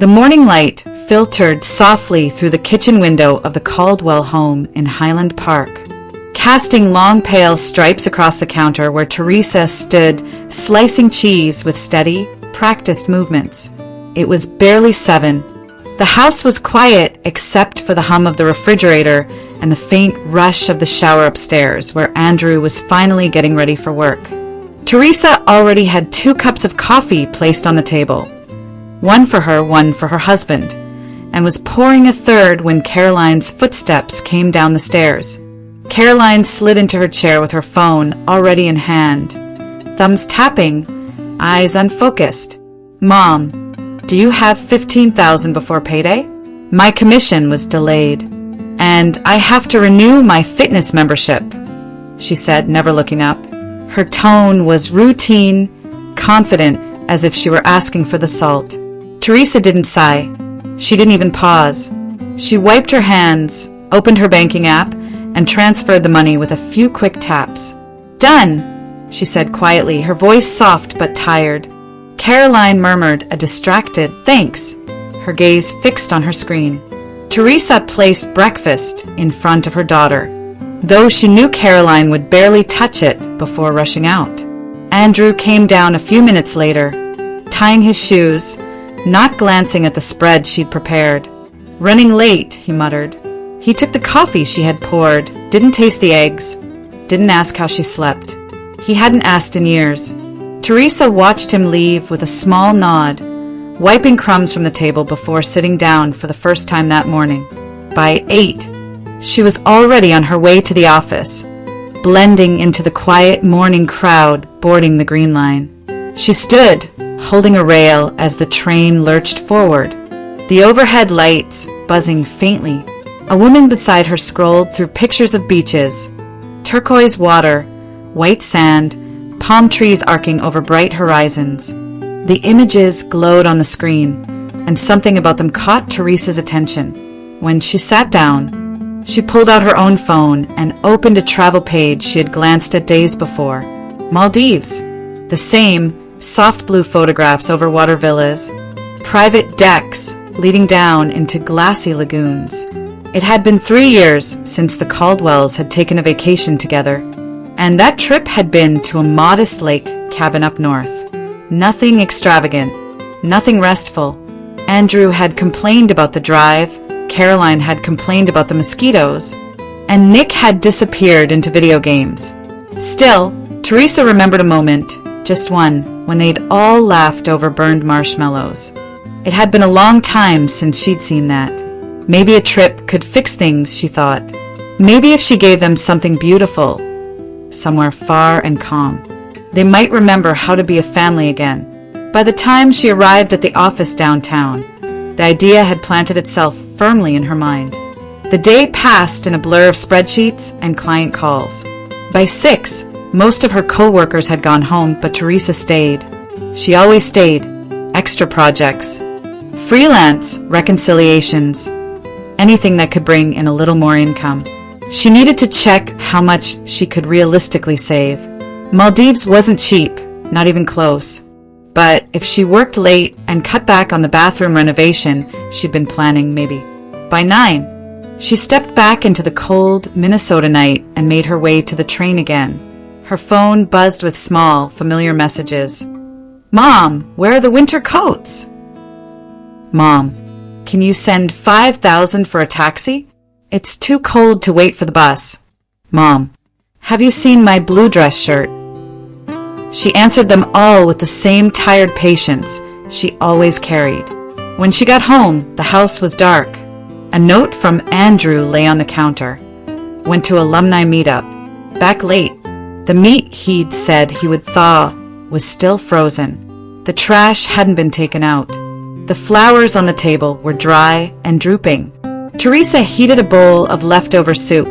The morning light filtered softly through the kitchen window of the Caldwell home in Highland Park, casting long pale stripes across the counter where Teresa stood slicing cheese with steady, practiced movements. It was barely 7. The house was quiet except for the hum of the refrigerator and the faint rush of the shower upstairs where Andrew was finally getting ready for work. Teresa already had 2 cups of coffee placed on the table, one for her husband, and was pouring a third when Caroline's footsteps came down the stairs. Caroline slid into her chair with her phone already in hand, thumbs tapping, eyes unfocused. "Mom, do you have $15,000 before payday? My commission was delayed, and I have to renew my fitness membership," she said, never looking up. Her tone was routine, confident, as if she were asking for the salt. Teresa didn't sigh. She didn't even pause. She wiped her hands, opened her banking app, and transferred the money with a few quick taps. "Done," she said quietly, her voice soft but tired. Caroline murmured a distracted "thanks," her gaze fixed on her screen. Teresa placed breakfast in front of her daughter, though she knew Caroline would barely touch it before rushing out. Andrew came down a few minutes later, tying his shoes, not glancing at the spread she'd prepared. "Running late," he muttered. He took the coffee she had poured, didn't taste the eggs, didn't ask how she slept. He hadn't asked in years. Teresa watched him leave with a small nod, wiping crumbs from the table before sitting down for the first time that morning. By 8, she was already on her way to the office, blending into the quiet morning crowd boarding the Green Line. She stood, holding a rail as the train lurched forward, the overhead lights buzzing faintly. A woman beside her scrolled through pictures of beaches, turquoise water, white sand, palm trees arcing over bright horizons. The images glowed on the screen, and something about them caught Teresa's attention. When she sat down, she pulled out her own phone and opened a travel page she had glanced at days before. Maldives. The same soft blue photographs over water villas, private decks leading down into glassy lagoons. It had been 3 years since the Caldwells had taken a vacation together, and that trip had been to a modest lake cabin up north. Nothing extravagant, nothing restful. Andrew had complained about the drive, Caroline had complained about the mosquitoes, and Nick had disappeared into video games. Still, Teresa remembered a moment, just one, when they'd all laughed over burned marshmallows. It had been a long time since she'd seen that. Maybe a trip could fix things, she thought. Maybe if she gave them something beautiful, somewhere far and calm, they might remember how to be a family again. By the time she arrived at the office downtown, the idea had planted itself firmly in her mind. The day passed in a blur of spreadsheets and client calls. By 6, most of her co-workers had gone home, but Teresa stayed. She always stayed. Extra projects, freelance reconciliations, anything that could bring in a little more income. She needed to check how much she could realistically save. Maldives wasn't cheap, not even close. But if she worked late and cut back on the bathroom renovation she'd been planning, maybe. By 9, she stepped back into the cold Minnesota night and made her way to the train again. Her phone buzzed with small, familiar messages. "Mom, where are the winter coats?" "Mom, can you send $5,000 for a taxi? It's too cold to wait for the bus." "Mom, have you seen my blue dress shirt?" She answered them all with the same tired patience she always carried. When she got home, the house was dark. A note from Andrew lay on the counter. Went to alumni meetup. Back late. The meat he'd said he would thaw was still frozen. The trash hadn't been taken out. The flowers on the table were dry and drooping. Teresa heated a bowl of leftover soup,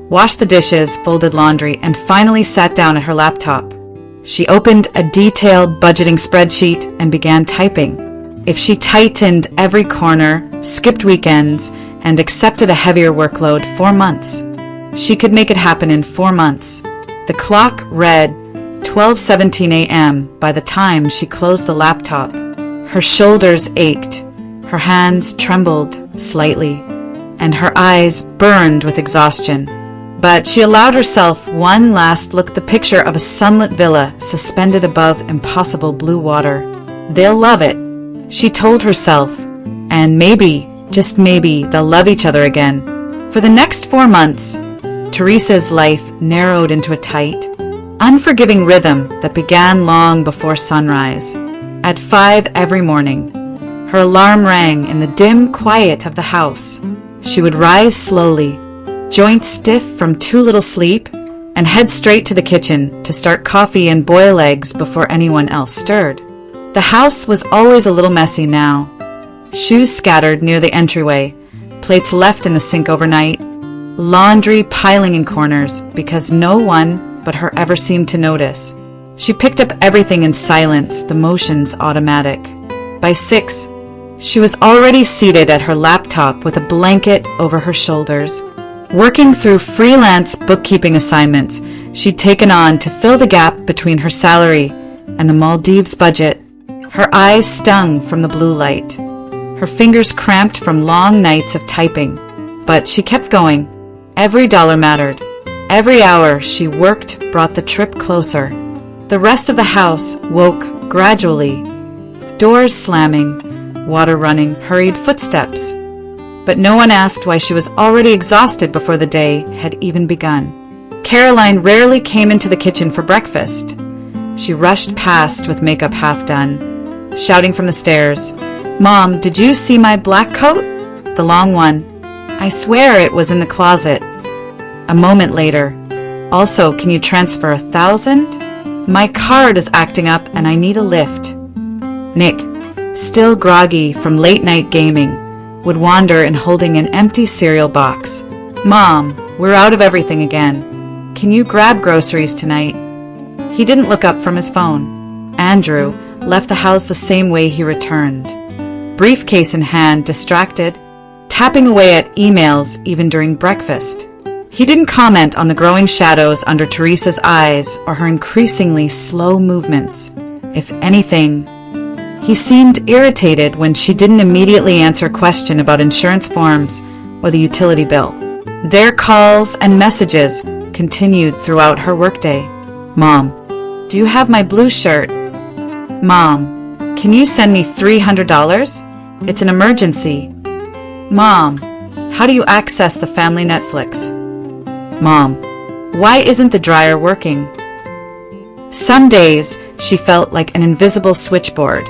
washed the dishes, folded laundry, and finally sat down at her laptop. She opened a detailed budgeting spreadsheet and began typing. If she tightened every corner, skipped weekends, and accepted a heavier workload, 4 months. She could make it happen in 4 months. The clock read 12:17 a.m. by the time she closed the laptop. Her shoulders ached. Her hands trembled slightly, and her eyes burned with exhaustion. But she allowed herself one last look at the picture of a sunlit villa suspended above impossible blue water. They'll love it, she told herself, and maybe, just maybe, they'll love each other again. For the next 4 months, Teresa's life narrowed into a tight, unforgiving rhythm that began long before sunrise. At 5 every morning, her alarm rang in the dim quiet of the house. She would rise slowly, joints stiff from too little sleep, and head straight to the kitchen to start coffee and boil eggs before anyone else stirred. The house was always a little messy now. Shoes scattered near the entryway, plates left in the sink overnight, laundry piling in corners because no one but her ever seemed to notice. She picked up everything in silence, the motions automatic. By 6, she was already seated at her laptop with a blanket over her shoulders, working through freelance bookkeeping assignments she'd taken on to fill the gap between her salary and the Maldives budget. Her eyes stung from the blue light. Her fingers cramped from long nights of typing. But she kept going. Every dollar mattered. Every hour she worked brought the trip closer. The rest of the house woke gradually. Doors slamming, water running, hurried footsteps. But no one asked why she was already exhausted before the day had even begun. Caroline rarely came into the kitchen for breakfast. She rushed past with makeup half done, shouting from the stairs, "Mom, did you see my black coat? The long one. I swear it was in the closet." A moment later, "Also, can you transfer 1,000? My card is acting up and I need a lift." Nick, still groggy from late night gaming, would wander in holding an empty cereal box. "Mom, we're out of everything again. Can you grab groceries tonight?" He didn't look up from his phone. Andrew left the house the same way he returned, briefcase in hand, distracted, tapping away at emails even during breakfast. He didn't comment on the growing shadows under Teresa's eyes or her increasingly slow movements. If anything, he seemed irritated when she didn't immediately answer a question about insurance forms or the utility bill. Their calls and messages continued throughout her workday. "Mom, do you have my blue shirt? Mom, can you send me $300? It's an emergency. Mom, how do you access the family Netflix? Mom, why isn't the dryer working?" Some days she felt like an invisible switchboard,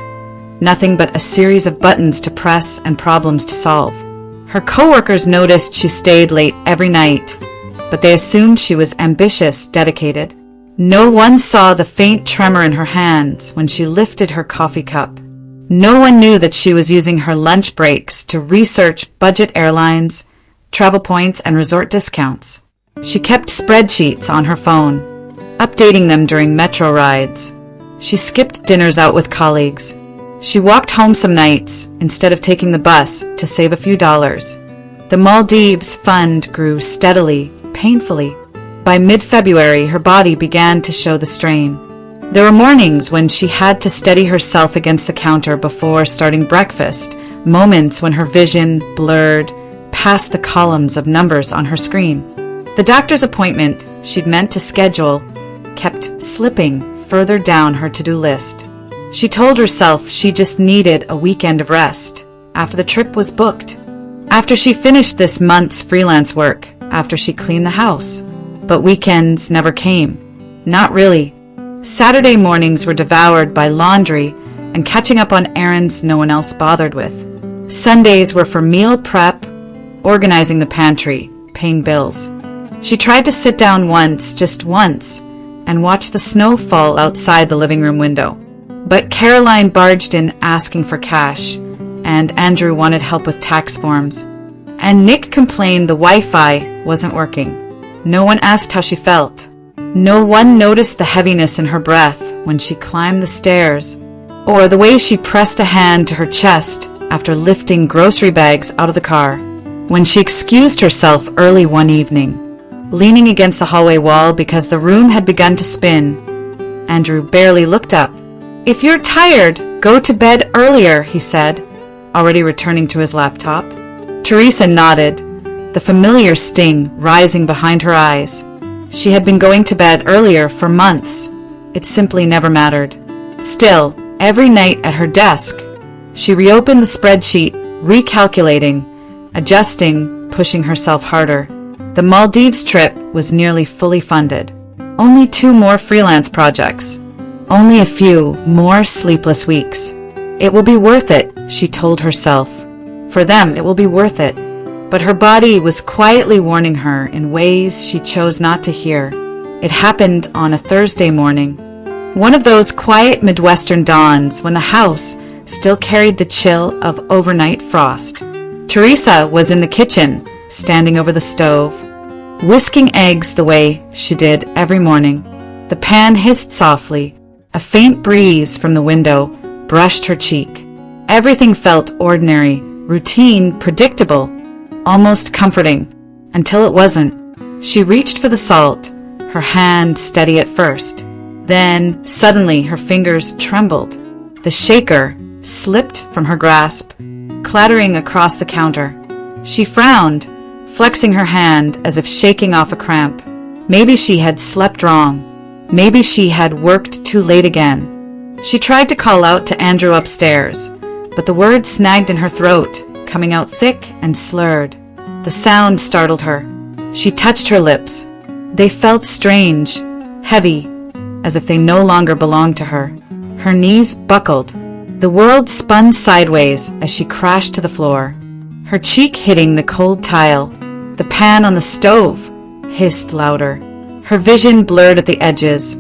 nothing but a series of buttons to press and problems to solve. Her coworkers noticed she stayed late every night, but they assumed she was ambitious, dedicated. No one saw the faint tremor in her hands when she lifted her coffee cup. No one knew that she was using her lunch breaks to research budget airlines, travel points, and resort discounts. She kept spreadsheets on her phone, updating them during metro rides. She skipped dinners out with colleagues. She walked home some nights instead of taking the bus to save a few dollars. The Maldives fund grew steadily, painfully. By mid-February, her body began to show the strain. There were mornings when she had to steady herself against the counter before starting breakfast, moments when her vision blurred past the columns of numbers on her screen. The doctor's appointment she'd meant to schedule kept slipping further down her to-do list. She told herself she just needed a weekend of rest after the trip was booked, after she finished this month's freelance work, after she cleaned the house. But weekends never came. Not really. Saturday mornings were devoured by laundry and catching up on errands no one else bothered with. Sundays were for meal prep, organizing the pantry, paying bills. She tried to sit down once, just once, and watch the snow fall outside the living room window. But Caroline barged in asking for cash, and Andrew wanted help with tax forms. And Nick complained the Wi-Fi wasn't working. No one asked how she felt. No one noticed the heaviness in her breath when she climbed the stairs, or the way she pressed a hand to her chest after lifting grocery bags out of the car. When she excused herself early one evening, leaning against the hallway wall because the room had begun to spin, Andrew barely looked up. "If you're tired, go to bed earlier," he said. already returning to his laptop. Teresa nodded, the familiar sting rising behind her eyes. She had been going to bed earlier for months. It simply never mattered. Still, every night at her desk, she reopened the spreadsheet, recalculating, adjusting, pushing herself harder. The Maldives trip was nearly fully funded. Only 2 more freelance projects. Only a few more sleepless weeks. It will be worth it, she told herself. For them, it will be worth it. But her body was quietly warning her in ways she chose not to hear. It happened on a Thursday morning. One of those quiet Midwestern dawns when the house still carried the chill of overnight frost. Teresa was in the kitchen, standing over the stove, whisking eggs the way she did every morning. The pan hissed softly. A faint breeze from the window brushed her cheek. Everything felt ordinary, routine, predictable, almost comforting, until it wasn't. She reached for the salt, her hand steady at first. Then, suddenly, her fingers trembled. The shaker slipped from her grasp, clattering across the counter. She frowned, flexing her hand as if shaking off a cramp. Maybe she had slept wrong. Maybe she had worked too late again. She tried to call out to Andrew upstairs, but the words snagged in her throat, coming out thick and slurred. The sound startled her. She touched her lips. They felt strange, heavy, as if they no longer belonged to her. Her knees buckled. The world spun sideways as she crashed to the floor, her cheek hitting the cold tile. The pan on the stove hissed louder. Her vision blurred at the edges,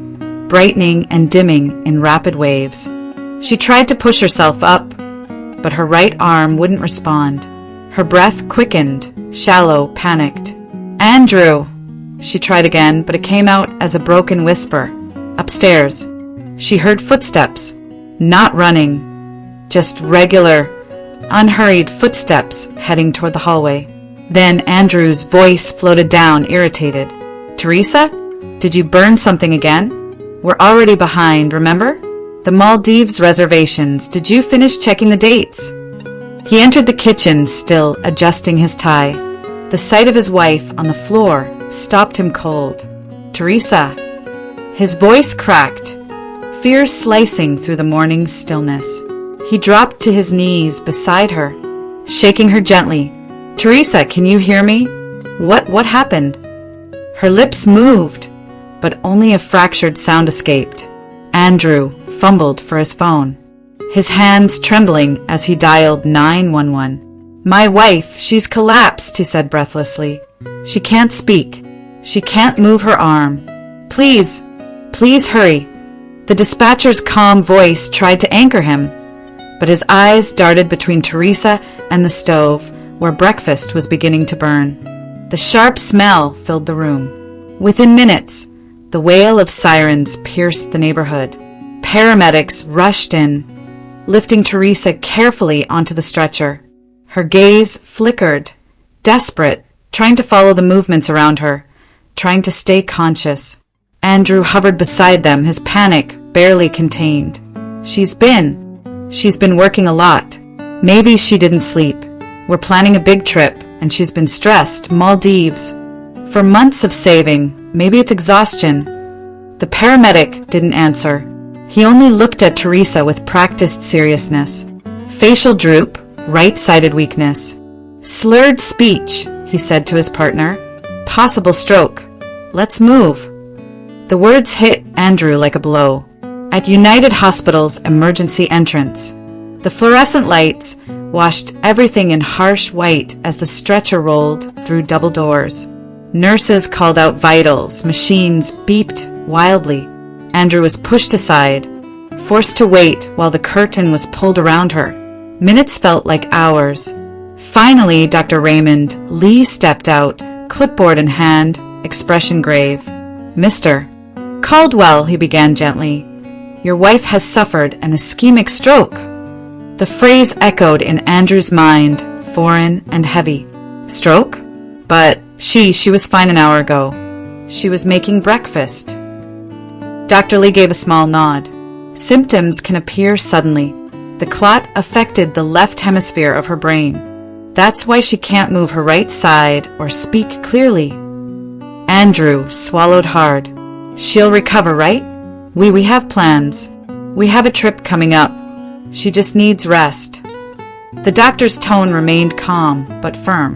brightening and dimming in rapid waves. She tried to push herself up, but her right arm wouldn't respond. Her breath quickened, shallow, panicked. "Andrew!" She tried again, but it came out as a broken whisper. Upstairs, she heard footsteps, not running, just regular, unhurried footsteps heading toward the hallway. Then Andrew's voice floated down, irritated. "Teresa, did you burn something again? We're already behind, remember? The Maldives reservations. Did you finish checking the dates?" He entered the kitchen, still adjusting his tie. The sight of his wife on the floor stopped him cold. "Teresa." His voice cracked, fear slicing through the morning's stillness. He dropped to his knees beside her, shaking her gently. "Teresa, can you hear me? What happened?" Her lips moved, but only a fractured sound escaped. Andrew fumbled for his phone, his hands trembling as he dialed 911. "My wife, she's collapsed," he said breathlessly. "She can't speak. She can't move her arm. Please hurry." The dispatcher's calm voice tried to anchor him, but his eyes darted between Teresa and the stove, where breakfast was beginning to burn. The sharp smell filled the room. Within minutes, the wail of sirens pierced the neighborhood. Paramedics rushed in, lifting Teresa carefully onto the stretcher. Her gaze flickered, desperate, trying to follow the movements around her, trying to stay conscious. Andrew hovered beside them, his panic barely contained. She's been working a lot. Maybe she didn't sleep. We're planning a big trip, and she's been stressed. Maldives. For months of saving. Maybe it's exhaustion." The paramedic didn't answer. He only looked at Teresa with practiced seriousness. Facial droop, right-sided weakness. "Slurred speech," he said to his partner. "Possible stroke. Let's move." The words hit Andrew like a blow. At United Hospital's emergency entrance, the fluorescent lights washed everything in harsh white as the stretcher rolled through double doors. Nurses called out vitals, machines beeped wildly. Andrew was pushed aside, forced to wait while the curtain was pulled around her. Minutes felt like hours. Finally, Dr. Raymond Lee stepped out, clipboard in hand, expression grave. "Mr. Caldwell," he began gently, "your wife has suffered an ischemic stroke." The phrase echoed in Andrew's mind, foreign and heavy. Stroke? But she was fine an hour ago. She was making breakfast. Dr. Lee gave a small nod. Symptoms can appear suddenly. The clot affected the left hemisphere of her brain. That's why she can't move her right side or speak clearly. Andrew swallowed hard. She'll recover, right? We have plans. We have a trip coming up. She just needs rest. The doctor's tone remained calm but firm.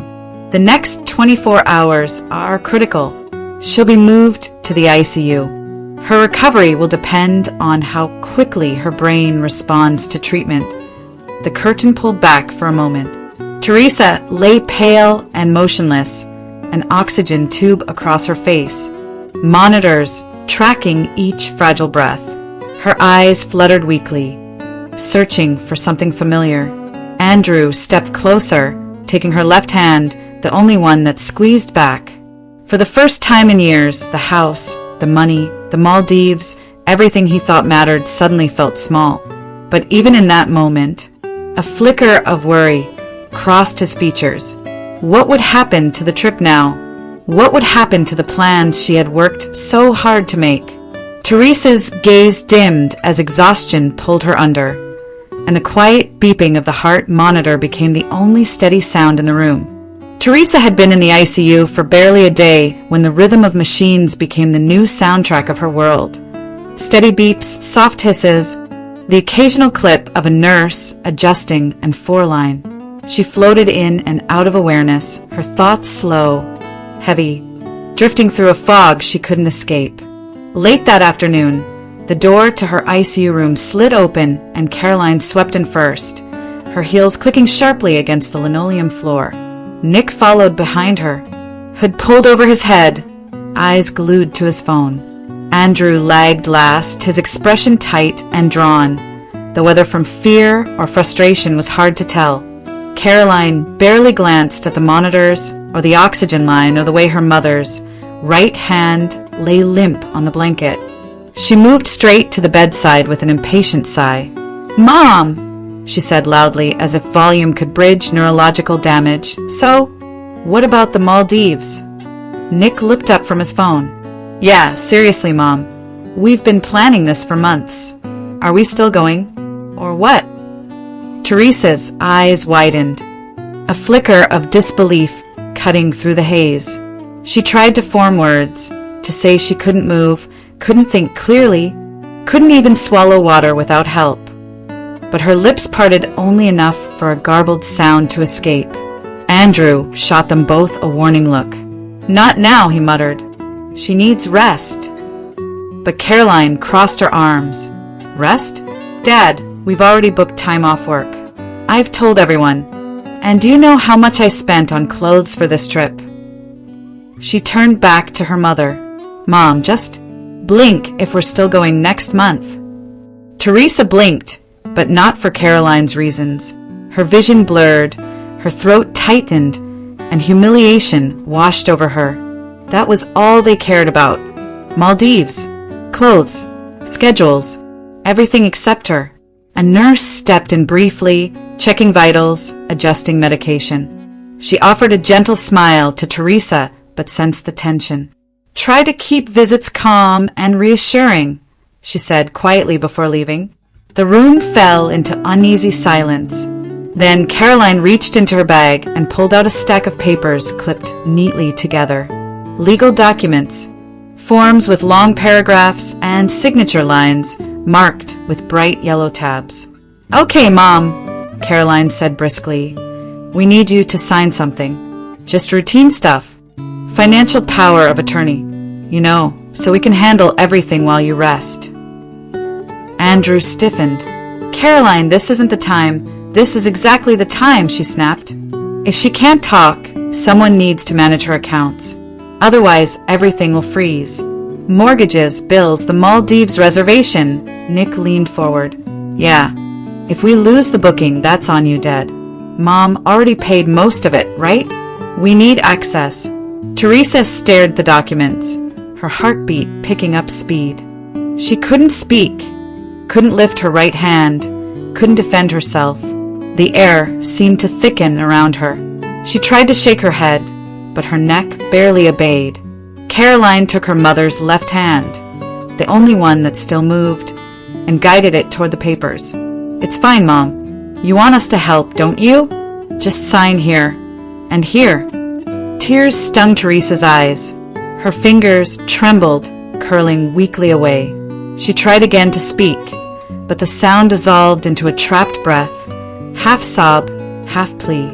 The next 24 hours are critical. She'll be moved to the ICU. Her recovery will depend on how quickly her brain responds to treatment. The curtain pulled back for a moment. Teresa lay pale and motionless, an oxygen tube across her face, monitors tracking each fragile breath. Her eyes fluttered weakly, searching for something familiar. Andrew stepped closer, taking her left hand, the only one that squeezed back. For the first time in years, the house, the money, the Maldives, everything he thought mattered suddenly felt small. But even in that moment, a flicker of worry crossed his features. What would happen to the trip now? What would happen to the plans she had worked so hard to make? Teresa's gaze dimmed as exhaustion pulled her under, and the quiet beeping of the heart monitor became the only steady sound in the room. Teresa had been in the ICU for barely a day when the rhythm of machines became the new soundtrack of her world. Steady beeps, soft hisses, the occasional clip of a nurse adjusting and foreline. She floated in and out of awareness, her thoughts slow, heavy, drifting through a fog she couldn't escape. Late that afternoon, the door to her ICU room slid open and Caroline swept in first, her heels clicking sharply against the linoleum floor. Nick followed behind her, hood pulled over his head, eyes glued to his phone. Andrew lagged last, his expression tight and drawn, though whether from fear or frustration was hard to tell. Caroline barely glanced at the monitors or the oxygen line or the way her mother's right hand lay limp on the blanket. She moved straight to the bedside with an impatient sigh. "Mom!" she said loudly, as if volume could bridge neurological damage. "So, what about the Maldives?" Nick looked up from his phone. "Yeah, seriously, Mom. We've been planning this for months. Are we still going? Or what?" Teresa's eyes widened, a flicker of disbelief cutting through the haze. She tried to form words, to say she couldn't move, couldn't think clearly, couldn't even swallow water without help. But her lips parted only enough for a garbled sound to escape. Andrew shot them both a warning look. "Not now," he muttered. "She needs rest." But Caroline crossed her arms. "Rest? Dad, we've already booked time off work. I've told everyone. And do you know how much I spent on clothes for this trip?" She turned back to her mother. "Mom, just blink if we're still going next month." Teresa blinked, but not for Caroline's reasons. Her vision blurred, her throat tightened, and humiliation washed over her. That was all they cared about. Maldives, clothes, schedules, everything except her. A nurse stepped in briefly, checking vitals, adjusting medication. She offered a gentle smile to Teresa, but sensed the tension. "Try to keep visits calm and reassuring," she said quietly before leaving. The room fell into uneasy silence. Then Caroline reached into her bag and pulled out a stack of papers clipped neatly together. Legal documents, forms with long paragraphs and signature lines marked with bright yellow tabs. "Okay, Mom," Caroline said briskly. "We need you to sign something. Just routine stuff. Financial power of attorney. You know, so we can handle everything while you rest." Andrew stiffened. "Caroline, this isn't the time. This is exactly the time," she snapped. "If she can't talk, someone needs to manage her accounts. Otherwise, everything will freeze. Mortgages, bills, the Maldives reservation." Nick leaned forward. "Yeah, if we lose the booking, that's on you, Dad. Mom already paid most of it, right? We need access." Teresa stared the documents, her heartbeat picking up speed. She couldn't speak, couldn't lift her right hand, couldn't defend herself. The air seemed to thicken around her. She tried to shake her head, but her neck barely obeyed. Caroline took her mother's left hand, the only one that still moved, and guided it toward the papers. It's fine, Mom. You want us to help, don't you? Just sign here. And here. Tears stung Teresa's eyes. Her fingers trembled, curling weakly away. She tried again to speak, but the sound dissolved into a trapped breath, half sob, half plea.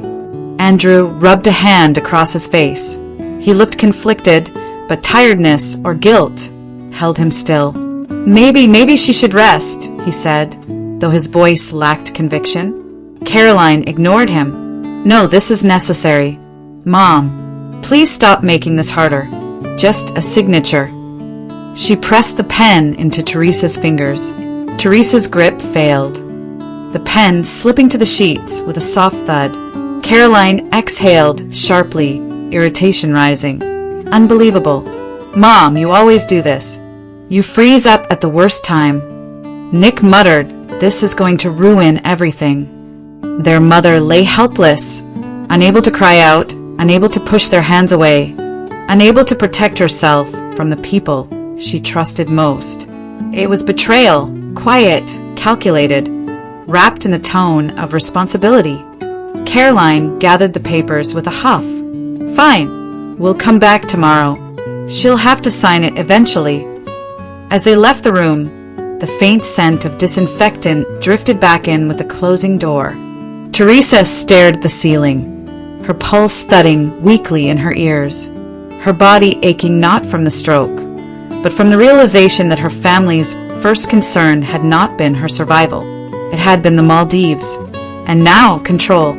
Andrew rubbed a hand across his face. He looked conflicted, but tiredness or guilt held him still. Maybe she should rest, he said, though his voice lacked conviction. Caroline ignored him. No, this is necessary. Mom, please stop making this harder. Just a signature. She pressed the pen into Teresa's fingers. Teresa's grip failed. The pen slipping to the sheets with a soft thud. Caroline exhaled sharply, irritation rising. Unbelievable. Mom, you always do this. You freeze up at the worst time. Nick muttered, this is going to ruin everything. Their mother lay helpless, unable to cry out, unable to push their hands away, unable to protect herself from the people she trusted most. It was betrayal, quiet, calculated, wrapped in the tone of responsibility. Caroline gathered the papers with a huff. Fine, we'll come back tomorrow. She'll have to sign it eventually. As they left the room, the faint scent of disinfectant drifted back in with the closing door. Teresa stared at the ceiling, her pulse thudding weakly in her ears, her body aching not from the stroke, but from the realization that her family's first concern had not been her survival. It had been the Maldives, and now control.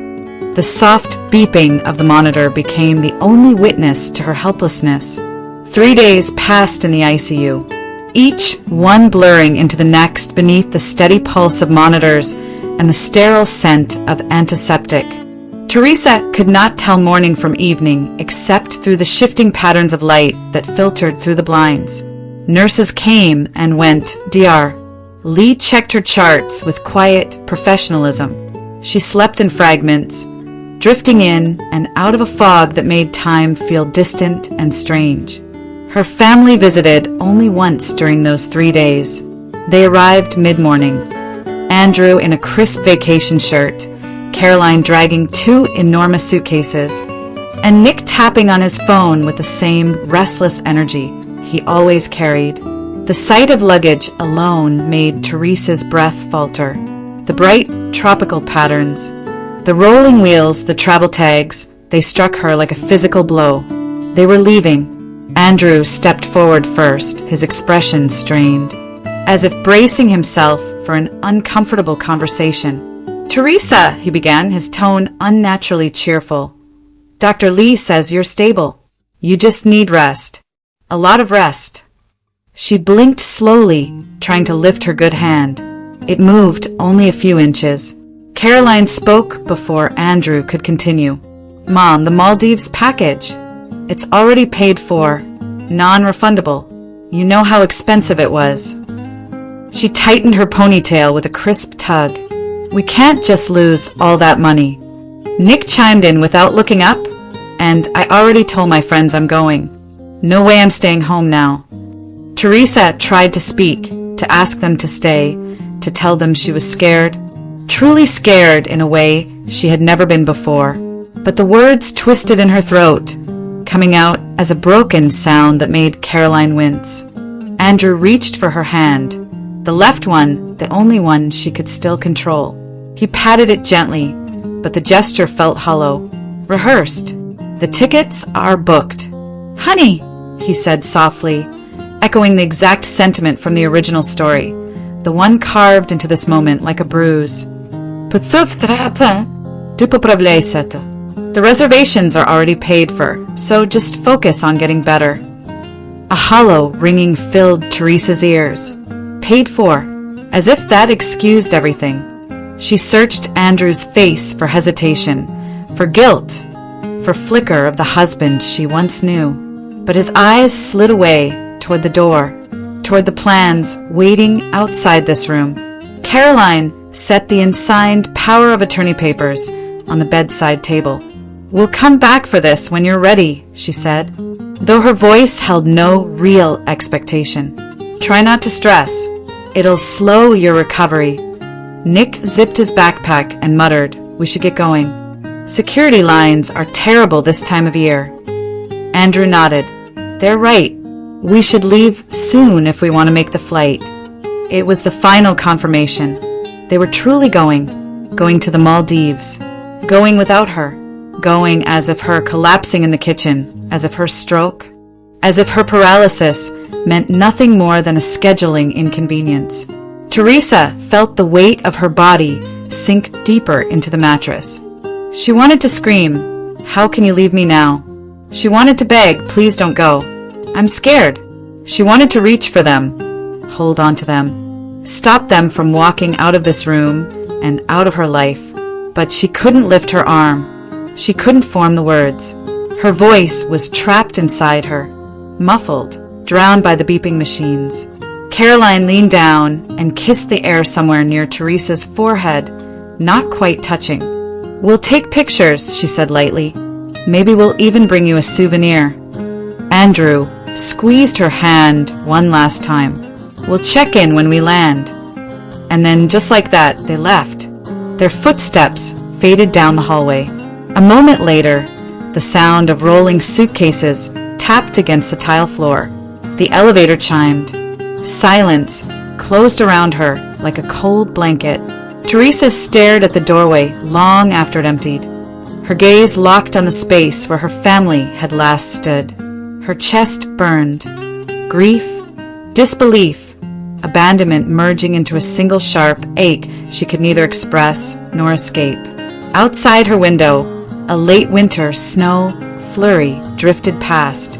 The soft beeping of the monitor became the only witness to her helplessness. 3 days passed in the ICU, each one blurring into the next beneath the steady pulse of monitors and the sterile scent of antiseptic. Teresa could not tell morning from evening except through the shifting patterns of light that filtered through the blinds. Nurses came and went, Dr. Lee checked her charts with quiet professionalism. She slept in fragments, drifting in and out of a fog that made time feel distant and strange. Her family visited only once during those 3 days. They arrived mid-morning. Andrew in a crisp vacation shirt, Caroline dragging 2 enormous suitcases, and Nick tapping on his phone with the same restless energy he always carried. The sight of luggage alone made Teresa's breath falter. The bright tropical patterns, the rolling wheels, the travel tags, they struck her like a physical blow. They were leaving. Andrew stepped forward first, his expression strained, as if bracing himself for an uncomfortable conversation. Teresa, he began, his tone unnaturally cheerful. Dr. Lee says you're stable. You just need rest. A lot of rest. She blinked slowly, trying to lift her good hand. It moved only a few inches. Caroline spoke before Andrew could continue. Mom, the Maldives package. It's already paid for. Non-refundable. You know how expensive it was. She tightened her ponytail with a crisp tug. We can't just lose all that money. Nick chimed in without looking up, and I already told my friends I'm going. No way I'm staying home now. Teresa tried to speak, to ask them to stay, to tell them she was scared, truly scared in a way she had never been before. But the words twisted in her throat, coming out as a broken sound that made Caroline wince. Andrew reached for her hand, the left one, the only one she could still control. He patted it gently, but the gesture felt hollow, rehearsed. The tickets are booked. Honey, he said softly, echoing the exact sentiment from the original story, the one carved into this moment like a bruise. The reservations are already paid for, so just focus on getting better. A hollow ringing filled Teresa's ears. Paid for, as if that excused everything. She searched Andrew's face for hesitation, for guilt, for flicker of the husband she once knew. But his eyes slid away toward the door, toward the plans waiting outside this room. Caroline set the unsigned power of attorney papers on the bedside table. We'll come back for this when you're ready, she said, though her voice held no real expectation. Try not to stress. It'll slow your recovery. Nick zipped his backpack and muttered, "We should get going. Security lines are terrible this time of year." Andrew nodded. "They're right. We should leave soon if we want to make the flight." It was the final confirmation. They were truly going to the Maldives, going without her, going as if her collapsing in the kitchen, as if her stroke, as if her paralysis meant nothing more than a scheduling inconvenience. Teresa felt the weight of her body sink deeper into the mattress. She wanted to scream, "How can you leave me now?" She wanted to beg, "Please don't go. I'm scared." She wanted to reach for them, hold on to them, stop them from walking out of this room and out of her life. But she couldn't lift her arm. She couldn't form the words. Her voice was trapped inside her, muffled, drowned by the beeping machines. Caroline leaned down and kissed the air somewhere near Teresa's forehead, not quite touching. "We'll take pictures," she said lightly. "Maybe we'll even bring you a souvenir." Andrew squeezed her hand one last time. "We'll check in when we land." And then, just like that, they left. Their footsteps faded down the hallway. A moment later, the sound of rolling suitcases tapped against the tile floor. The elevator chimed. Silence closed around her like a cold blanket. Teresa stared at the doorway long after it emptied. Her gaze locked on the space where her family had last stood. Her chest burned. Grief, disbelief, abandonment merging into a single sharp ache she could neither express nor escape. Outside her window, a late winter snow flurry drifted past.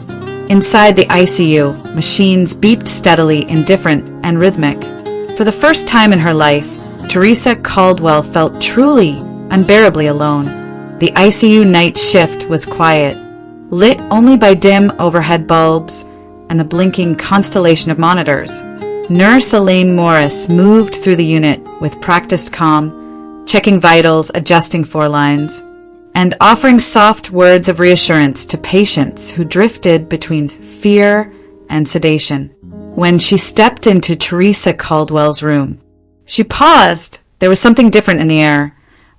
Inside the ICU, machines beeped steadily, indifferent and rhythmic. For the first time in her life, Teresa Caldwell felt truly, unbearably alone. The ICU night shift was quiet, lit only by dim overhead bulbs and the blinking constellation of monitors. Nurse Elaine Morris moved through the unit with practiced calm, checking vitals, adjusting forelines, and offering soft words of reassurance to patients who drifted between fear and sedation. When she stepped into Teresa Caldwell's room, she paused. There was something different in the air,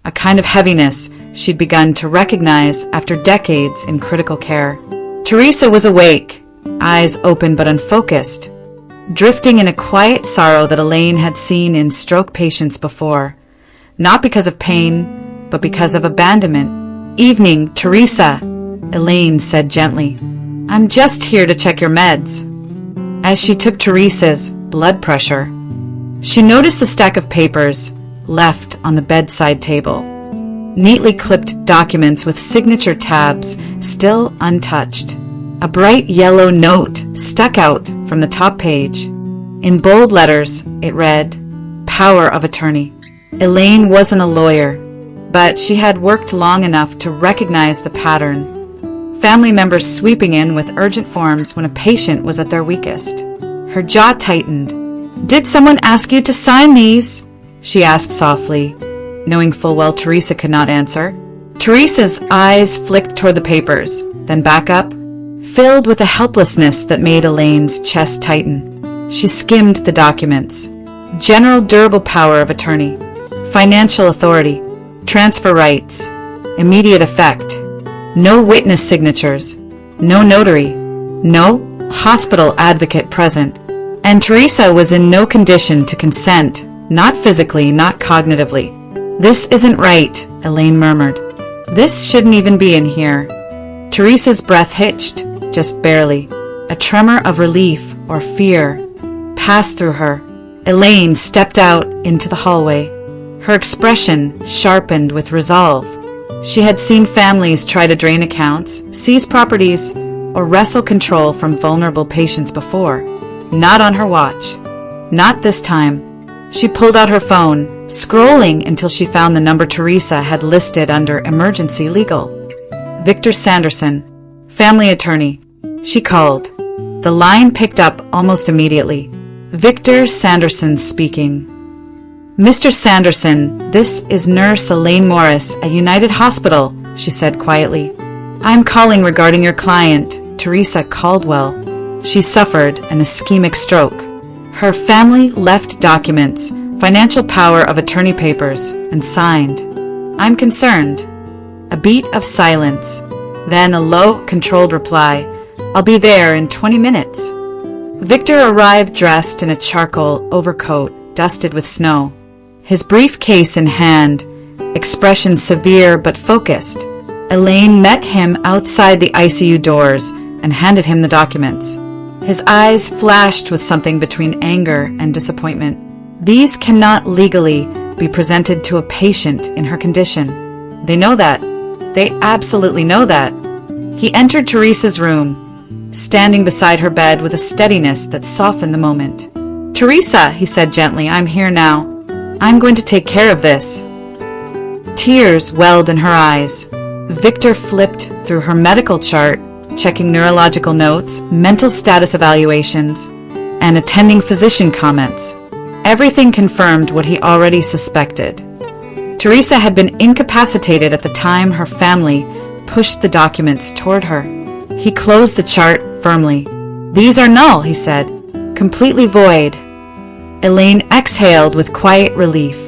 a kind of heaviness she'd begun to recognize after decades in critical care. Teresa was awake, eyes open but unfocused, drifting in a quiet sorrow that Elaine had seen in stroke patients before, not because of pain, but because of abandonment. "Evening, Teresa," Elaine said gently. "I'm just here to check your meds." As she took Teresa's blood pressure, she noticed the stack of papers left on the bedside table. Neatly clipped documents with signature tabs still untouched. A bright yellow note stuck out from the top page. In bold letters, it read, "Power of Attorney." Elaine wasn't a lawyer, but she had worked long enough to recognize the pattern. Family members sweeping in with urgent forms when a patient was at their weakest. Her jaw tightened. "Did someone ask you to sign these?" she asked softly, knowing full well Teresa could not answer. Teresa's eyes flicked toward the papers, then back up, filled with a helplessness that made Elaine's chest tighten. She skimmed the documents. General durable power of attorney, financial authority, transfer rights, immediate effect, no witness signatures, no notary, no hospital advocate present. And Teresa was in no condition to consent, not physically, not cognitively. "This isn't right," Elaine murmured. "This shouldn't even be in here." Teresa's breath hitched, just barely. A tremor of relief or fear passed through her. Elaine stepped out into the hallway. Her expression sharpened with resolve. She had seen families try to drain accounts, seize properties, or wrestle control from vulnerable patients before. Not on her watch. Not this time. She pulled out her phone, scrolling until she found the number Teresa had listed under Emergency Legal. Victor Sanderson, family attorney. She called. The line picked up almost immediately. Victor Sanderson speaking. "Mr. Sanderson, this is Nurse Elaine Morris at United Hospital," she said quietly. "I'm calling regarding your client, Teresa Caldwell. She suffered an ischemic stroke. Her family left documents financial power of attorney papers, and signed, "I'm concerned." A beat of silence, then a low, controlled reply, "I'll be there in 20 minutes." Victor arrived dressed in a charcoal overcoat dusted with snow, his briefcase in hand, expression severe but focused. Elaine met him outside the ICU doors and handed him the documents. His eyes flashed with something between anger and disappointment. These cannot legally be presented to a patient in her condition. They know that. They absolutely know that. He entered Teresa's room, standing beside her bed with a steadiness that softened the moment. "Teresa," he said gently, "I'm here now. I'm going to take care of this." Tears welled in her eyes. Victor flipped through her medical chart, checking neurological notes, mental status evaluations, and attending physician comments. Everything confirmed what he already suspected. Teresa had been incapacitated at the time her family pushed the documents toward her. He closed the chart firmly. "These are null," he said, "completely void." Elaine exhaled with quiet relief.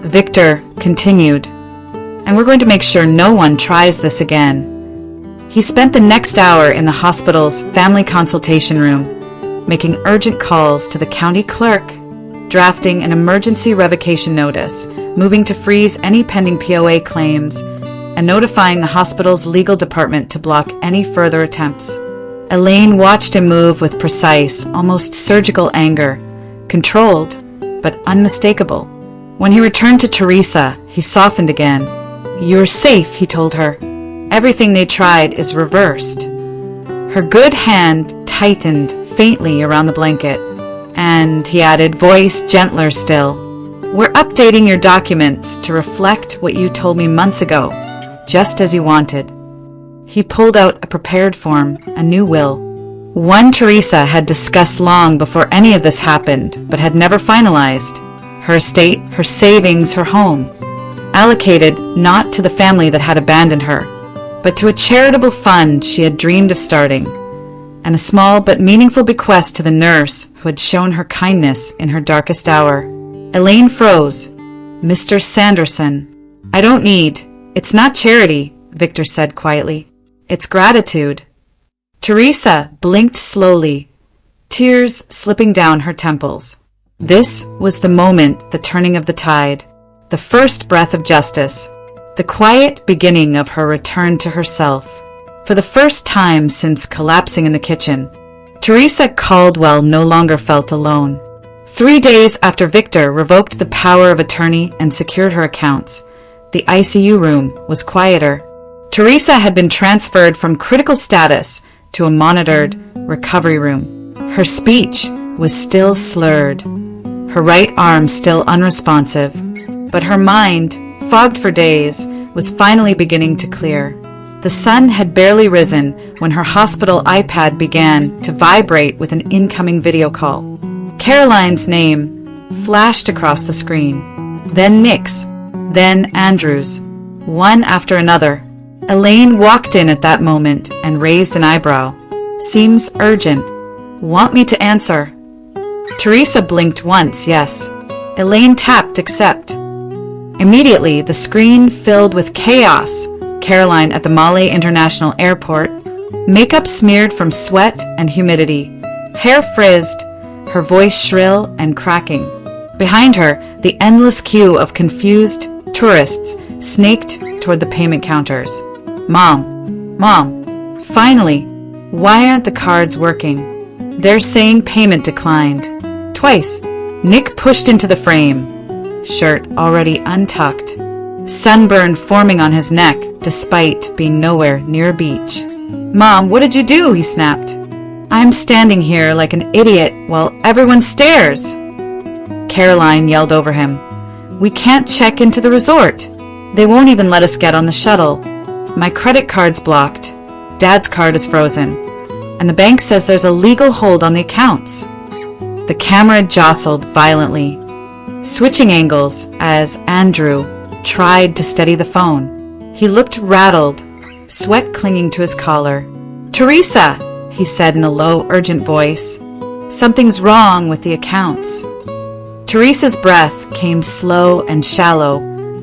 Victor continued, "And we're going to make sure no one tries this again." He spent the next hour in the hospital's family consultation room, making urgent calls to the county clerk, drafting an emergency revocation notice, moving to freeze any pending POA claims, and notifying the hospital's legal department to block any further attempts. Elaine watched him move with precise, almost surgical anger, controlled, but unmistakable. When he returned to Teresa, he softened again. "You're safe," he told her. "Everything they tried is reversed." Her good hand tightened faintly around the blanket, and, he added, voice gentler still, "We're updating your documents to reflect what you told me months ago, just as you wanted." He pulled out a prepared form, a new will. One Teresa had discussed long before any of this happened, but had never finalized. Her estate, her savings, her home. Allocated not to the family that had abandoned her, but to a charitable fund she had dreamed of starting, and a small but meaningful bequest to the nurse who had shown her kindness in her darkest hour. Elaine froze. "Mr. Sanderson." "I don't need. It's not charity," Victor said quietly. "It's gratitude." Teresa blinked slowly, tears slipping down her temples. This was the moment, the turning of the tide, the first breath of justice, the quiet beginning of her return to herself. For the first time since collapsing in the kitchen, Teresa Caldwell no longer felt alone. 3 days after Victor revoked the power of attorney and secured her accounts, the ICU room was quieter. Teresa had been transferred from critical status to a monitored recovery room. Her speech was still slurred, her right arm still unresponsive, but her mind, fogged for days, was finally beginning to clear. The sun had barely risen when her hospital iPad began to vibrate with an incoming video call. Caroline's name flashed across the screen, then Nick's, then Andrew's, one after another. Elaine walked in at that moment and raised an eyebrow. "Seems urgent. Want me to answer?" Teresa blinked once, yes. Elaine tapped accept. Immediately, the screen filled with chaos. Caroline at the Malé International Airport, makeup smeared from sweat and humidity, hair frizzed, her voice shrill and cracking. Behind her, the endless queue of confused tourists snaked toward the payment counters. "Mom, Mom, finally, why aren't the cards working? They're saying payment declined." Twice, Nick pushed into the frame, shirt already untucked, sunburn forming on his neck despite being nowhere near a beach. "Mom, what did you do?" he snapped. "I'm standing here like an idiot while everyone stares." Caroline yelled over him. "We can't check into the resort. They won't even let us get on the shuttle. My credit card's blocked. Dad's card is frozen. And the bank says there's a legal hold on the accounts." The camera jostled violently, switching angles as Andrew tried to steady the phone. He looked rattled, sweat clinging to his collar. "Teresa," he said in a low, urgent voice, "something's wrong with the accounts." Teresa's breath came slow and shallow,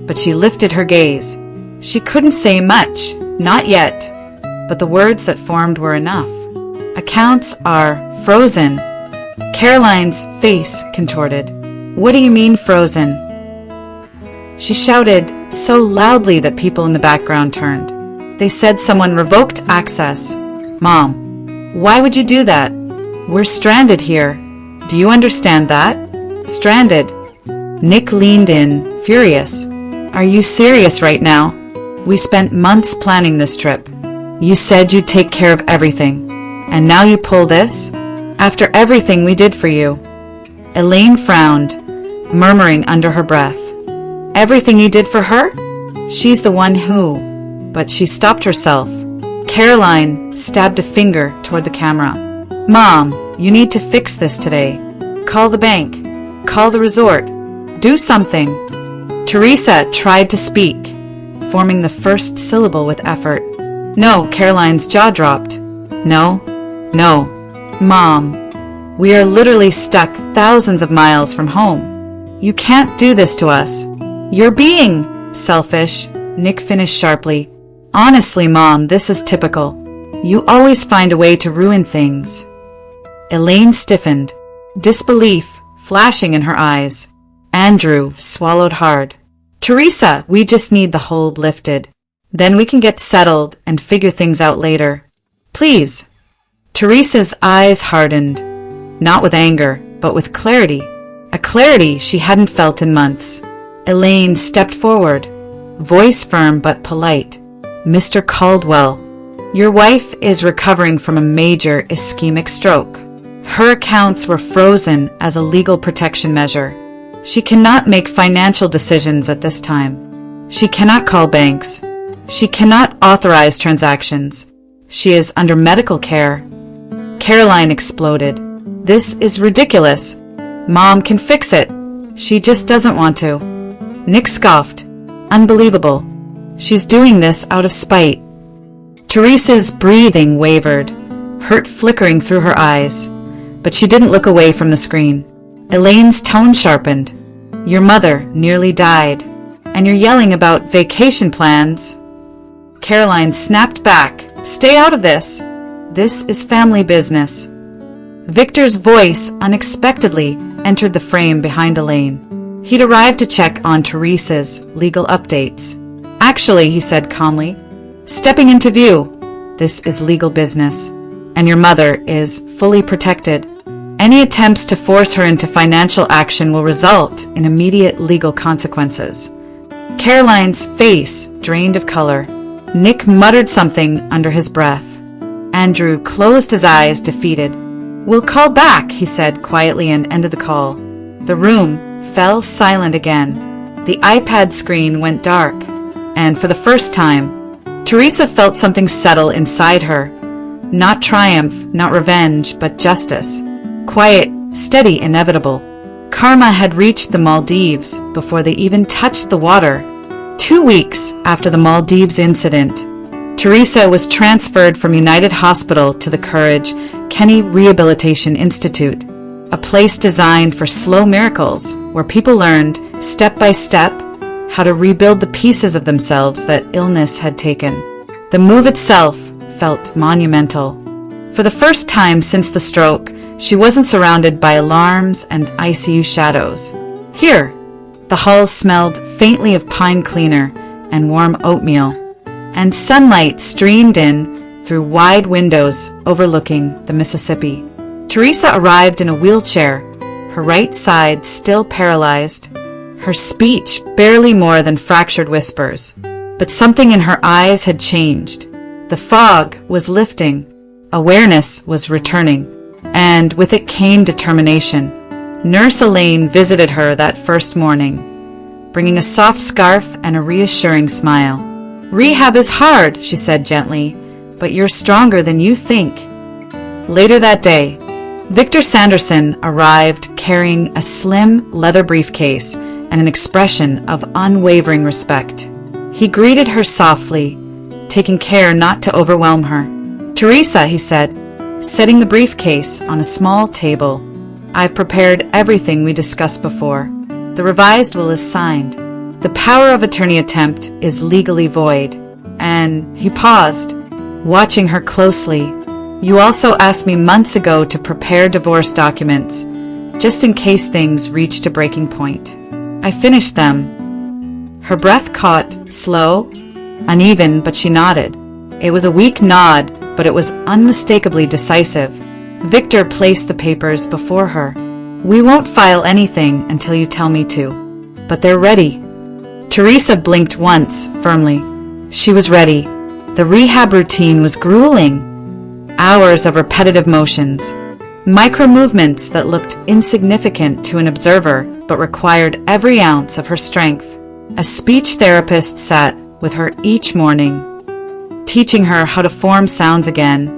but she lifted her gaze. She couldn't say much, not yet, but the words that formed were enough. Accounts are frozen. Caroline's face contorted. What do you mean frozen? She shouted so loudly that people in the background turned. They said someone revoked access. Mom, why would you do that? We're stranded here. Do you understand that? Stranded. Nick leaned in, furious. Are you serious right now? We spent months planning this trip. You said you'd take care of everything. And now you pull this? After everything we did for you. Elaine frowned, murmuring under her breath. Everything you did for her? She's the one who... But she stopped herself. Caroline stabbed a finger toward the camera. Mom, you need to fix this today. Call the bank. Call the resort. Do something. Teresa tried to speak, forming the first syllable with effort. No, Caroline's jaw dropped. No. Mom, we are literally stuck thousands of miles from home. You can't do this to us. You're being selfish, Nick finished sharply. Honestly, Mom, this is typical. You always find a way to ruin things. Elaine stiffened, disbelief flashing in her eyes. Andrew swallowed hard. Teresa, we just need the hold lifted. Then we can get settled and figure things out later. Please. Teresa's eyes hardened, not with anger, but with clarity. A clarity she hadn't felt in months. Elaine stepped forward, voice firm but polite. Mr. Caldwell, your wife is recovering from a major ischemic stroke. Her accounts were frozen as a legal protection measure. She cannot make financial decisions at this time. She cannot call banks. She cannot authorize transactions. She is under medical care. Caroline exploded. This is ridiculous. Mom can fix it. She just doesn't want to. Nick scoffed. Unbelievable. She's doing this out of spite. Teresa's breathing wavered, hurt flickering through her eyes, but she didn't look away from the screen. Elaine's tone sharpened. Your mother nearly died, and you're yelling about vacation plans. Caroline snapped back. Stay out of this. This is family business. Victor's voice unexpectedly entered the frame behind Elaine. He'd arrived to check on Teresa's legal updates. Actually, he said calmly, stepping into view, this is legal business, and your mother is fully protected. Any attempts to force her into financial action will result in immediate legal consequences. Caroline's face drained of color. Nick muttered something under his breath. Andrew closed his eyes, defeated. We'll call back, he said quietly, and ended the call. The room fell silent again. The iPad screen went dark, and for the first time, Teresa felt something settle inside her. Not triumph, not revenge, but justice. Quiet, steady, inevitable. Karma had reached the Maldives before they even touched the water. 2 weeks after the Maldives incident, Teresa was transferred from United Hospital to the Courage Kenny Rehabilitation Institute, a place designed for slow miracles where people learned, step by step, how to rebuild the pieces of themselves that illness had taken. The move itself felt monumental. For the first time since the stroke, she wasn't surrounded by alarms and ICU shadows. Here, the halls smelled faintly of pine cleaner and warm oatmeal, and sunlight streamed in through wide windows overlooking the Mississippi. Teresa arrived in a wheelchair, her right side still paralyzed, her speech barely more than fractured whispers. But something in her eyes had changed. The fog was lifting, awareness was returning, and with it came determination. Nurse Elaine visited her that first morning, bringing a soft scarf and a reassuring smile. Rehab is hard, she said gently, but you're stronger than you think. Later that day, Victor Sanderson arrived carrying a slim leather briefcase and an expression of unwavering respect. He greeted her softly, taking care not to overwhelm her. Teresa, he said, setting the briefcase on a small table. I've prepared everything we discussed before. The revised will is signed. The power of attorney attempt is legally void." And he paused, watching her closely. "You also asked me months ago to prepare divorce documents, just in case things reached a breaking point. I finished them." Her breath caught, slow, uneven, but she nodded. It was a weak nod, but it was unmistakably decisive. Victor placed the papers before her. "We won't file anything until you tell me to, but they're ready." Teresa blinked once, firmly. She was ready. The rehab routine was grueling. Hours of repetitive motions, micro-movements that looked insignificant to an observer but required every ounce of her strength. A speech therapist sat with her each morning, teaching her how to form sounds again,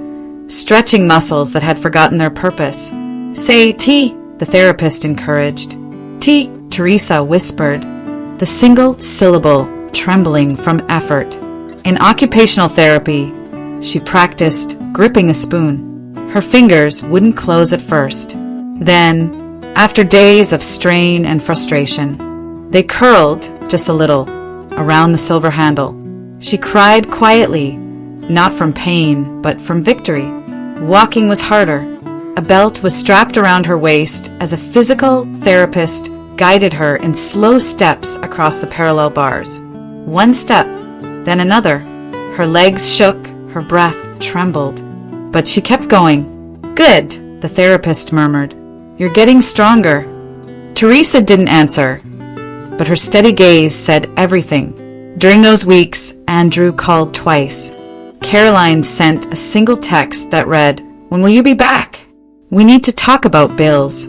stretching muscles that had forgotten their purpose. "Say T," the therapist encouraged. "T," Teresa whispered, the single syllable trembling from effort. In occupational therapy, she practiced gripping a spoon. Her fingers wouldn't close at first. Then, after days of strain and frustration, they curled just a little around the silver handle. She cried quietly, not from pain, but from victory. Walking was harder. A belt was strapped around her waist as a physical therapist guided her in slow steps across the parallel bars. One step, then another. Her legs shook, her breath trembled. But she kept going. "Good," the therapist murmured. "You're getting stronger." Teresa didn't answer, but her steady gaze said everything. During those weeks, Andrew called twice. Caroline sent a single text that read, "When will you be back? We need to talk about bills."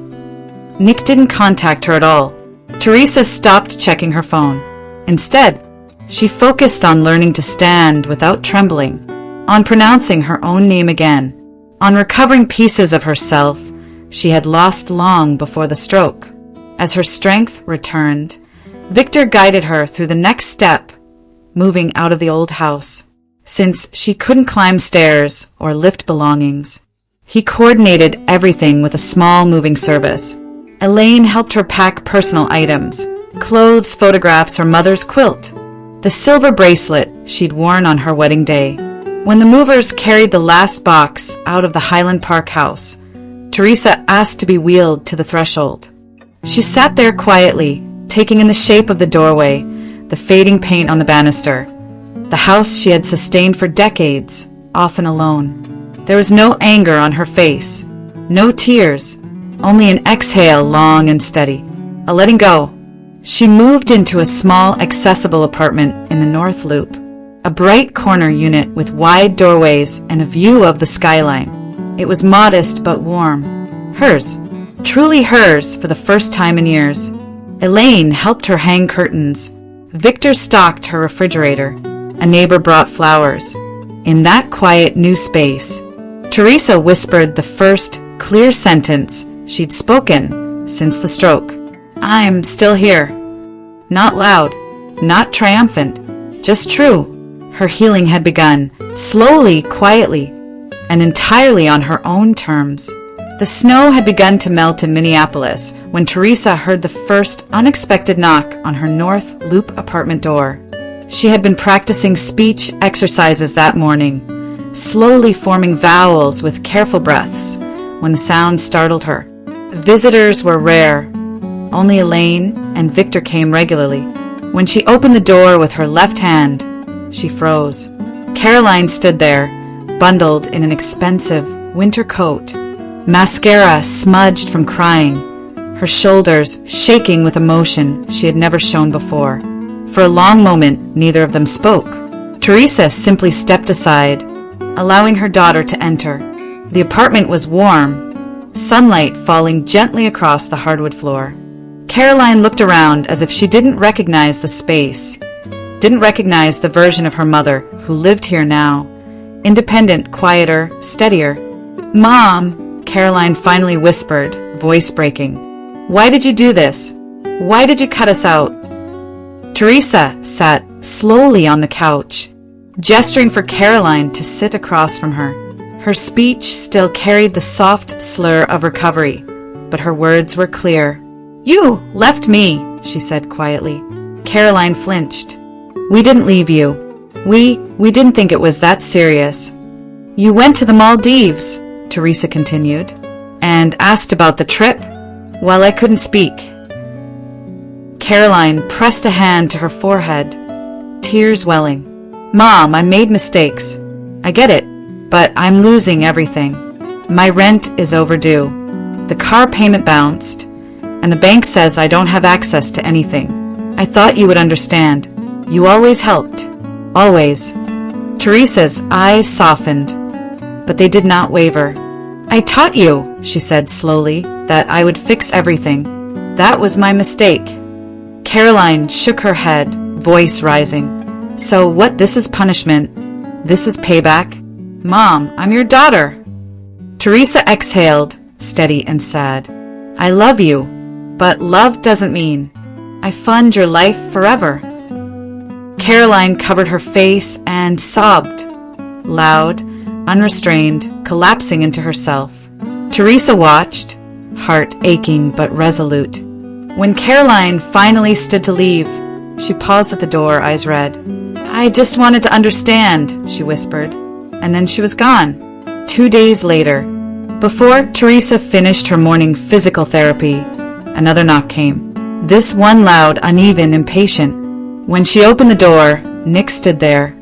Nick didn't contact her at all. Teresa stopped checking her phone. Instead, she focused on learning to stand without trembling, on pronouncing her own name again, on recovering pieces of herself she had lost long before the stroke. As her strength returned, Victor guided her through the next step, moving out of the old house. Since she couldn't climb stairs or lift belongings, he coordinated everything with a small moving service. Elaine helped her pack personal items, clothes, photographs, her mother's quilt, the silver bracelet she'd worn on her wedding day. When the movers carried the last box out of the Highland Park house, Teresa asked to be wheeled to the threshold. She sat there quietly, taking in the shape of the doorway, the fading paint on the banister, the house she had sustained for decades, often alone. There was no anger on her face, no tears, only an exhale long and steady, a letting go. She moved into a small, accessible apartment in the North Loop, a bright corner unit with wide doorways and a view of the skyline. It was modest but warm. Hers, truly hers for the first time in years. Elaine helped her hang curtains. Victor stocked her refrigerator. A neighbor brought flowers. In that quiet new space, Teresa whispered the first clear sentence she'd spoken since the stroke. "I'm still here." Not loud, not triumphant, just true. Her healing had begun, slowly, quietly, and entirely on her own terms. The snow had begun to melt in Minneapolis when Teresa heard the first unexpected knock on her North Loop apartment door. She had been practicing speech exercises that morning, slowly forming vowels with careful breaths, when the sound startled her. Visitors were rare. Only Elaine and Victor came regularly. When she opened the door with her left hand, she froze. Caroline stood there, bundled in an expensive winter coat, mascara smudged from crying, her shoulders shaking with emotion she had never shown before. For a long moment, neither of them spoke. Teresa simply stepped aside, allowing her daughter to enter. The apartment was warm, sunlight falling gently across the hardwood floor. Caroline looked around as if she didn't recognize the space, didn't recognize the version of her mother who lived here now. Independent, quieter, steadier. "Mom," Caroline finally whispered, voice breaking. "Why did you do this? Why did you cut us out?" Teresa sat slowly on the couch, gesturing for Caroline to sit across from her. Her speech still carried the soft slur of recovery, but her words were clear. "You left me," she said quietly. Caroline flinched. "We didn't leave you. We didn't think it was that serious." "You went to the Maldives," Teresa continued, "and asked about the trip." Well, I couldn't speak. Caroline pressed a hand to her forehead, tears welling. "Mom, I made mistakes. I get it, but I'm losing everything. My rent is overdue. The car payment bounced, and the bank says I don't have access to anything. I thought you would understand. You always helped. Always." Teresa's eyes softened, but they did not waver. "I taught you," she said slowly, "that I would fix everything. That was my mistake." Caroline shook her head, voice rising. "So what, this is punishment? This is payback? Mom, I'm your daughter." Teresa exhaled, steady and sad. "I love you, but love doesn't mean I fund your life forever." Caroline covered her face and sobbed, loud, unrestrained, collapsing into herself. Teresa watched, heart aching but resolute. When Caroline finally stood to leave, she paused at the door, eyes red. "I just wanted to understand," she whispered, and then she was gone. 2 days later, before Teresa finished her morning physical therapy, another knock came. This one loud, uneven, impatient. When she opened the door, Nick stood there,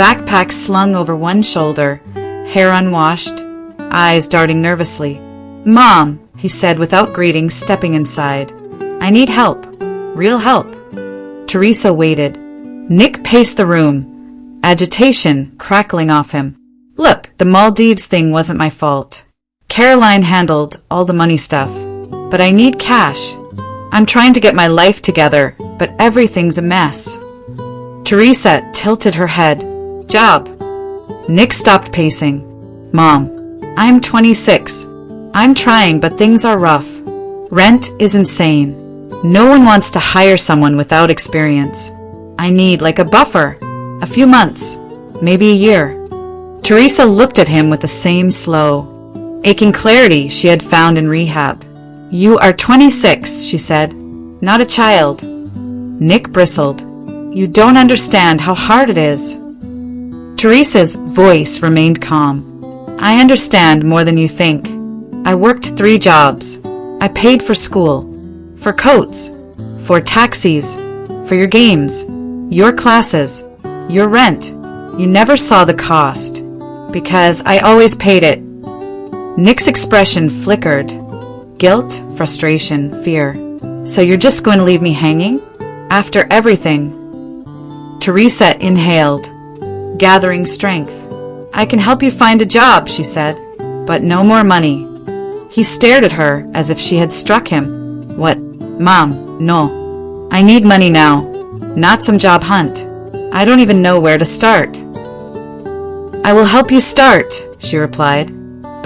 backpack slung over one shoulder, hair unwashed, eyes darting nervously. "Mom," he said without greeting, stepping inside. "I need help. Real help." Teresa waited. Nick paced the room, agitation crackling off him. "Look, the Maldives thing wasn't my fault. Caroline handled all the money stuff. But I need cash. I'm trying to get my life together, but everything's a mess." Teresa tilted her head. "Job." Nick stopped pacing. "Mom, I'm 26. I'm trying, but things are rough. Rent is insane. No one wants to hire someone without experience. I need like a buffer, a few months, maybe a year." Teresa looked at him with the same slow, aching clarity she had found in rehab. "You are 26, she said, "not a child." Nick bristled. "You don't understand how hard it is." Teresa's voice remained calm. "I understand more than you think. I worked 3 jobs. I paid for school, for coats, for taxis, for your games, your classes, your rent. You never saw the cost, because I always paid it." Nick's expression flickered. Guilt, frustration, fear. "So you're just going to leave me hanging? After everything?" Teresa inhaled, gathering strength. "I can help you find a job," she said, "but no more money." He stared at her as if she had struck him. "What? Mom, no. I need money now, not some job hunt. I don't even know where to start." "I will help you start," she replied,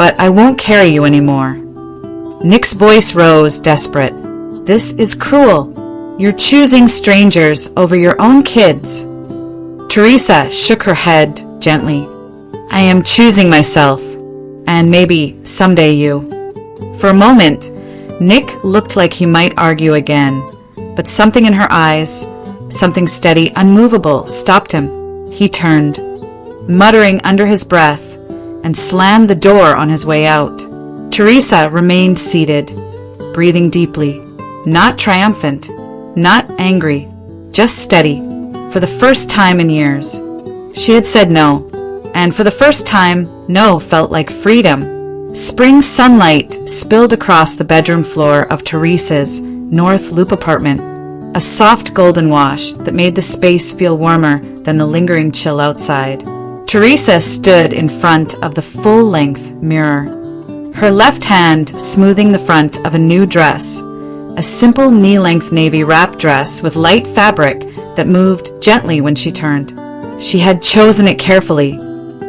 "but I won't carry you anymore." Nick's voice rose, desperate. "This is cruel. You're choosing strangers over your own kids." Teresa shook her head gently. "I am choosing myself, and maybe someday you." For a moment, Nick looked like he might argue again, but something in her eyes, something steady, unmovable, stopped him. He turned, muttering under his breath, and slammed the door on his way out. Teresa remained seated, breathing deeply, not triumphant, not angry, just steady, for the first time in years. She had said no, and for the first time, no felt like freedom. Spring sunlight spilled across the bedroom floor of Teresa's North Loop apartment, a soft golden wash that made the space feel warmer than the lingering chill outside. Teresa stood in front of the full-length mirror, her left hand smoothing the front of a new dress, a simple knee-length navy wrap dress with light fabric that moved gently when she turned. She had chosen it carefully,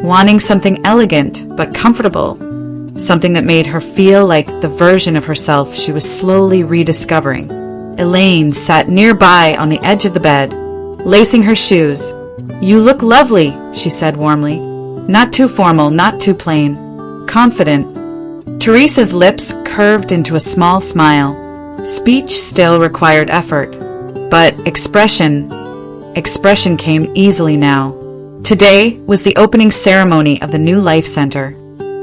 wanting something elegant but comfortable, something that made her feel like the version of herself she was slowly rediscovering. Elaine sat nearby on the edge of the bed, lacing her shoes. "You look lovely," she said warmly. "Not too formal, not too plain. Confident." Teresa's lips curved into a small smile. Speech still required effort, but expression came easily now. Today was the opening ceremony of the new Life Center,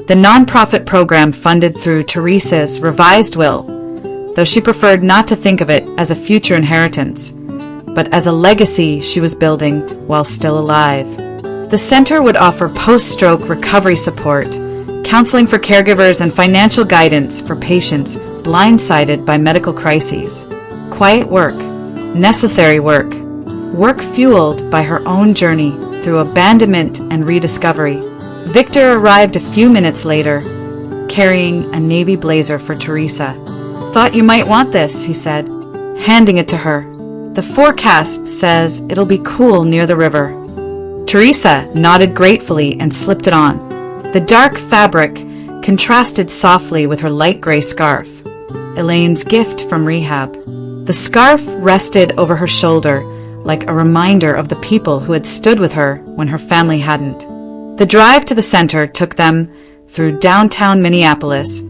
the nonprofit program funded through Teresa's revised will, though she preferred not to think of it as a future inheritance, but as a legacy she was building while still alive. The center would offer post-stroke recovery support, counseling for caregivers, and financial guidance for patients blindsided by medical crises. Quiet work, necessary work, work fueled by her own journey through abandonment and rediscovery. Victor arrived a few minutes later, carrying a navy blazer for Teresa. "Thought you might want this," he said, handing it to her. "The forecast says it'll be cool near the river." Teresa nodded gratefully and slipped it on. The dark fabric contrasted softly with her light gray scarf, Elaine's gift from rehab. The scarf rested over her shoulder like a reminder of the people who had stood with her when her family hadn't. The drive to the center took them through downtown Minneapolis,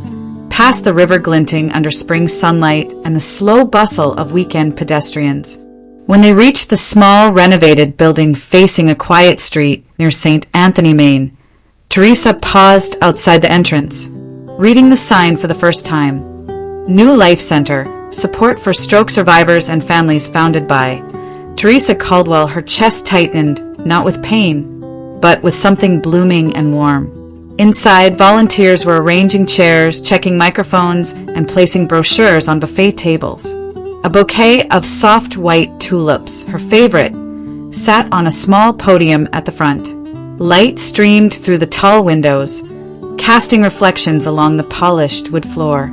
past the river glinting under spring sunlight and the slow bustle of weekend pedestrians. When they reached the small, renovated building facing a quiet street near St. Anthony, Maine, Teresa paused outside the entrance, reading the sign for the first time. New Life Center, support for stroke survivors and families founded by. Teresa Caldwell, her chest tightened, not with pain, but with something blooming and warm. Inside, volunteers were arranging chairs, checking microphones, and placing brochures on buffet tables. A bouquet of soft white tulips, her favorite, sat on a small podium at the front. Light streamed through the tall windows, casting reflections along the polished wood floor.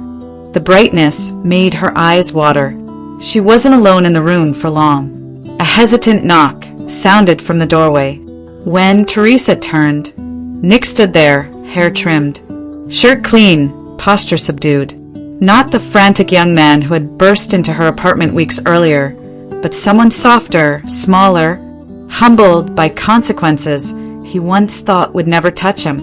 The brightness made her eyes water. She wasn't alone in the room for long. A hesitant knock sounded from the doorway. When Teresa turned, Nick stood there, hair trimmed, shirt clean, posture subdued. Not the frantic young man who had burst into her apartment weeks earlier, but someone softer, smaller, humbled by consequences he once thought would never touch him.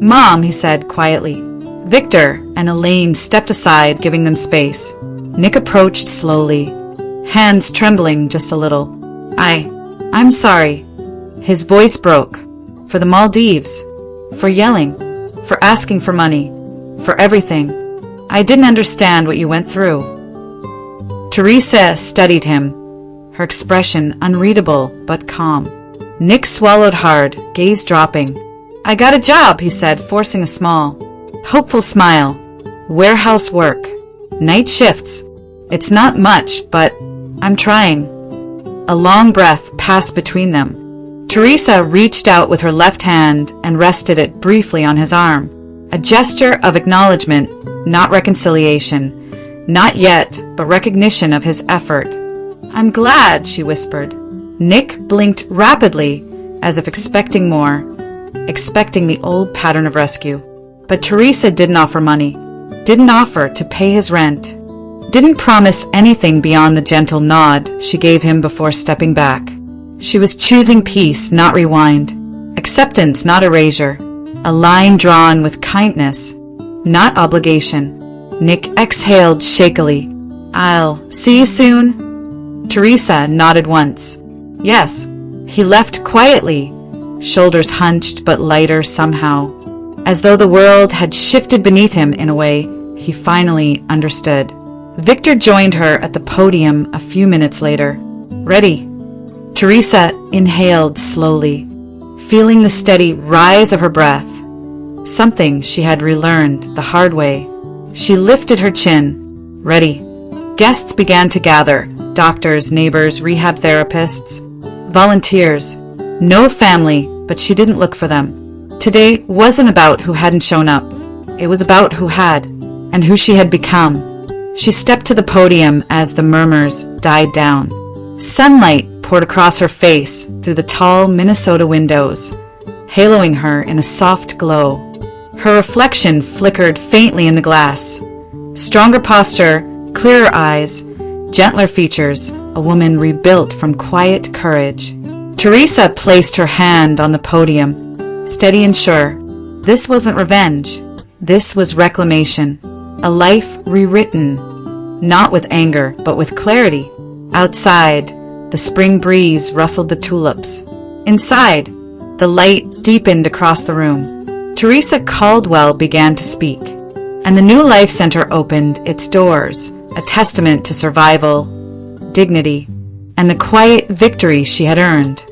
"Mom," he said quietly. Victor and Elaine stepped aside, giving them space. Nick approached slowly, hands trembling just a little. I'm sorry." His voice broke. "For the Maldives, for yelling, for asking for money, for everything. I didn't understand what you went through." Teresa studied him, her expression unreadable but calm. Nick swallowed hard, gaze dropping. "I got a job," he said, forcing a small, hopeful smile. "Warehouse work. Night shifts. It's not much, but I'm trying." A long breath passed between them. Teresa reached out with her left hand and rested it briefly on his arm. A gesture of acknowledgement, not reconciliation. Not yet, but recognition of his effort. "I'm glad," she whispered. Nick blinked rapidly, as if expecting more, expecting the old pattern of rescue. But Teresa didn't offer money, didn't offer to pay his rent, didn't promise anything beyond the gentle nod she gave him before stepping back. She was choosing peace, not rewind, acceptance, not erasure, a line drawn with kindness, not obligation. Nick exhaled shakily. "I'll see you soon." Teresa nodded once. "Yes." He left quietly, shoulders hunched but lighter somehow, as though the world had shifted beneath him in a way he finally understood. Victor joined her at the podium a few minutes later. "Ready?" Teresa inhaled slowly, feeling the steady rise of her breath, something she had relearned the hard way. She lifted her chin. "Ready." Guests began to gather, doctors, neighbors, rehab therapists, volunteers. No family, but she didn't look for them. Today wasn't about who hadn't shown up. It was about who had, and who she had become. She stepped to the podium as the murmurs died down. Sunlight poured across her face through the tall Minnesota windows, haloing her in a soft glow. Her reflection flickered faintly in the glass. Stronger posture, clearer eyes, gentler features, a woman rebuilt from quiet courage. Teresa placed her hand on the podium, steady and sure. This wasn't revenge. This was reclamation, a life rewritten, not with anger, but with clarity. Outside, the spring breeze rustled the tulips. Inside, the light deepened across the room. Teresa Caldwell began to speak, and the new life center opened its doors, a testament to survival, dignity, and the quiet victory she had earned.